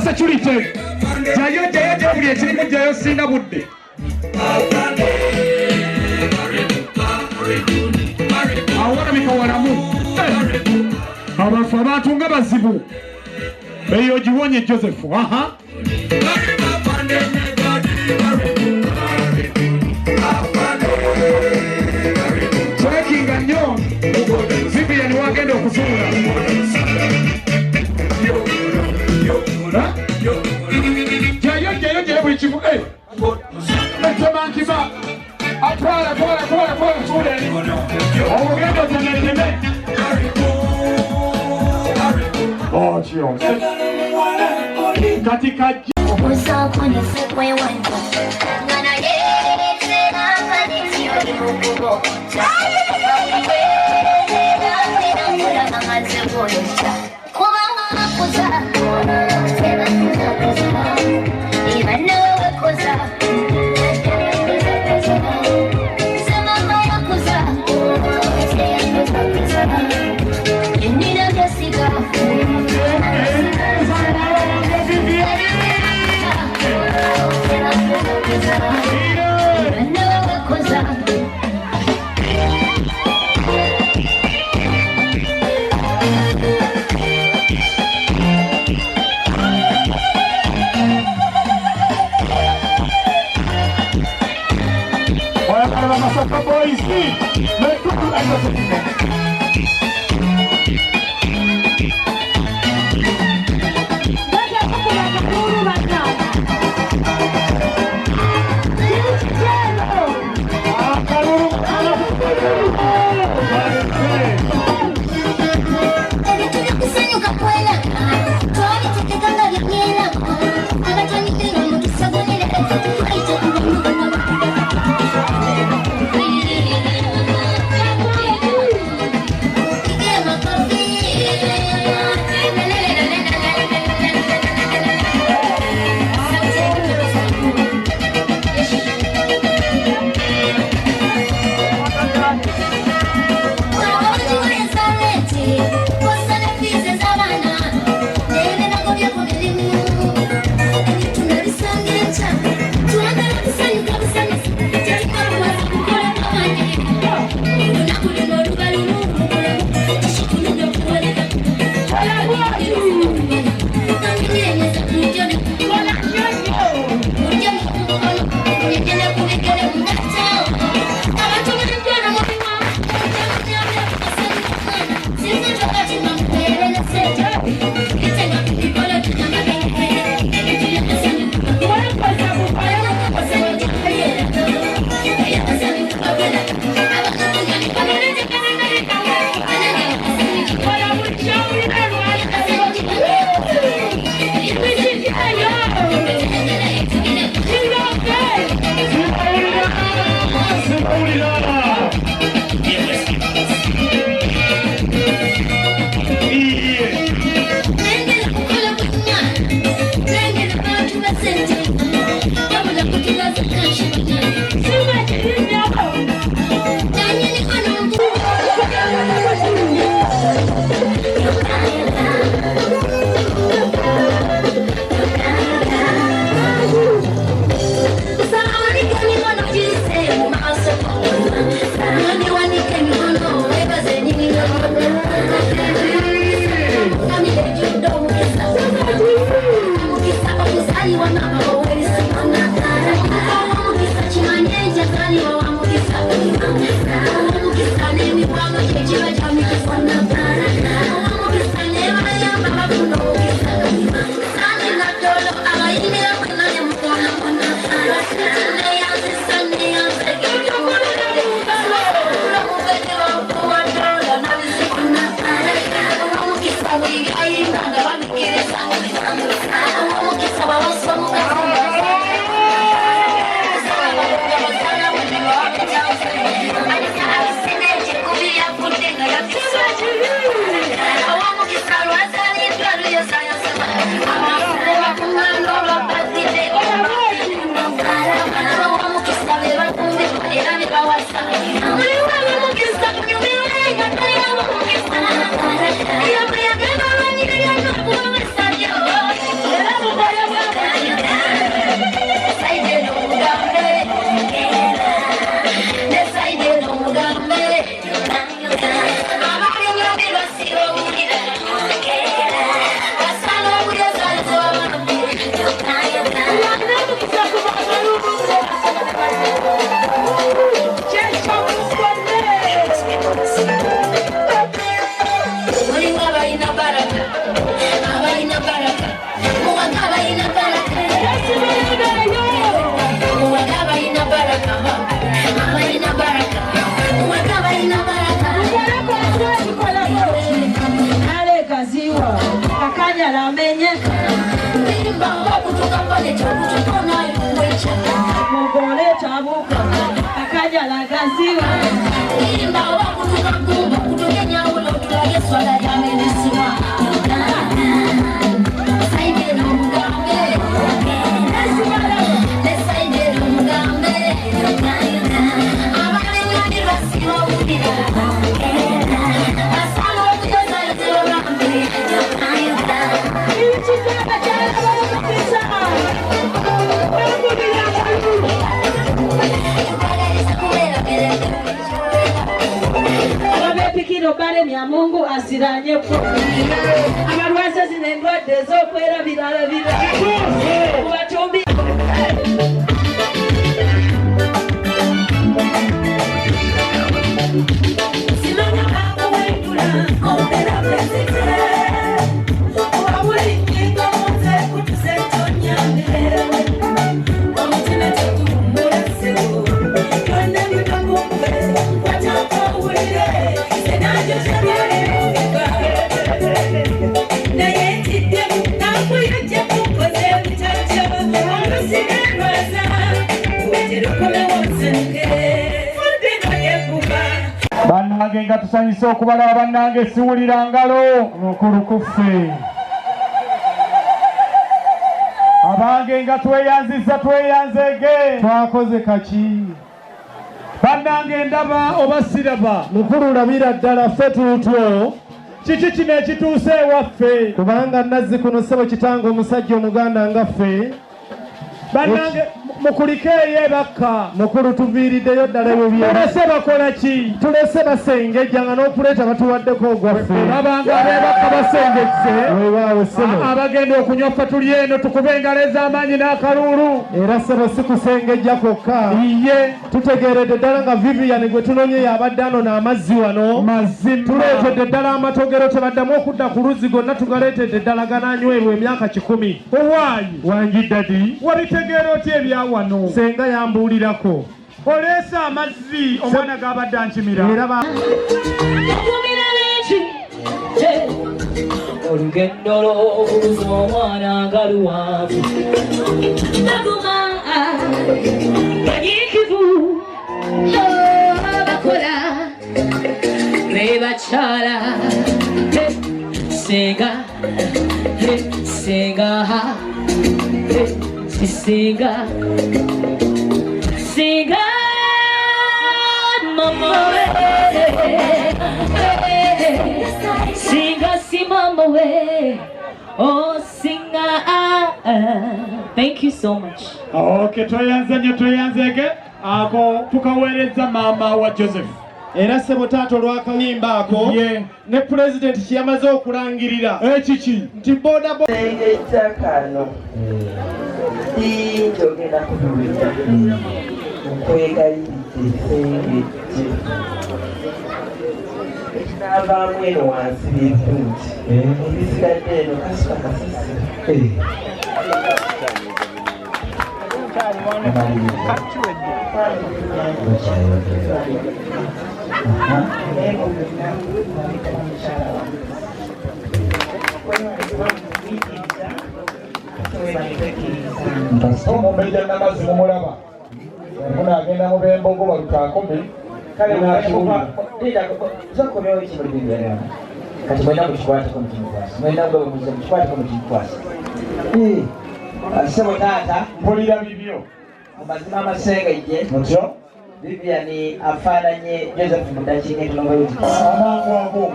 security. Jayo buli ekirimu jayo singa budde. Awala mikawalamu. Abafu abantu nga bazibu. Eyo giwonye Joseph. Aha. Checking nnyo. Vivian wagenda okuzuula. Jayo buli kimu. Etemankiba. Atwala student. Ogenda teneteme. Oh, Chio. Katika Iya, akajala menye mugole chabuka akajala gaziwa Ababepikiro bale mya Mungu asiranye po abalwaza zinendwadde zokwera birala batumbi simanya bako wendula opera presente wawuli kingo moze kutuseto nyambe omutene tukumula sebo kanda mutakumbe watako ulire senajo shabere na yetide nakuyaje kukoze mchacho olusinerwaza uwetirukome wonsenge fundino yebuba bannange nga tusanyise okubalaba bannange siwulira ngalo mukulu kuffe abange nga tweyanzege twakoze kaki bannange ndaba oba siraba mukulu labira ddala ffe tutwo kiki kino ekituuse ewaffe kubanga nazzi kuno ssebo kitanga omusajja omuganda nga ffe bannange mukulikeeyo ebakka mukulu tuviiriddeyo ddala ebyo tulese bakola ki tulese basengejja nga n'okuleeta batuwaddeko ogwaffe abanga abebakka basengejje wewaawe ssebo abagenda okunywa ffe tuli eno tukube engalo ez'amaanyi n'akaluulu era ssebo si kusengejja kwokka iye tutegeeredde ddala nga Vivian gwe tunonye yabadde ano n'amazzi wano mazima tuleetedde ddala amatogero tebaddamu okudda ku luzzi gonna tugaleetedde ddala ganaanywerwa emyaka 10 owaayi wangi ddadi wabitegeera oti ebya wano senga yambuulirako oleesa amazzi omwana g'abadde ankimira olugendo lw'obubuza omwana nga luwanvu baguma banyiikivu bakola be bakyala senga senga singa singa mama singa si mama we oh singa thank you so much. Okay, tweyanzege ako tukaweereza mama wa Joseph era ssebo taata olw'akayimba ako ne pulezidenti kyeyamaze okulangirira ekiki nti bodaboda kano njogera kuduweza nkwegayiridde sengejje ekinavaamu eno wansi byetunti ebisigadde eno kasuka kasisi omumbejja namazzi mumulaba muna agenda mu bembogo balutaakumi kale zakomyawo ekimulibinaa kati mwenda mukikwateko mukimukwasa mwenda mukikwateko mukimukwasa ssebo taata mpulira bibyo amazima amasengejje mutyo Vivian afaananye Joseph Mudakinga tulongoyo amangu ago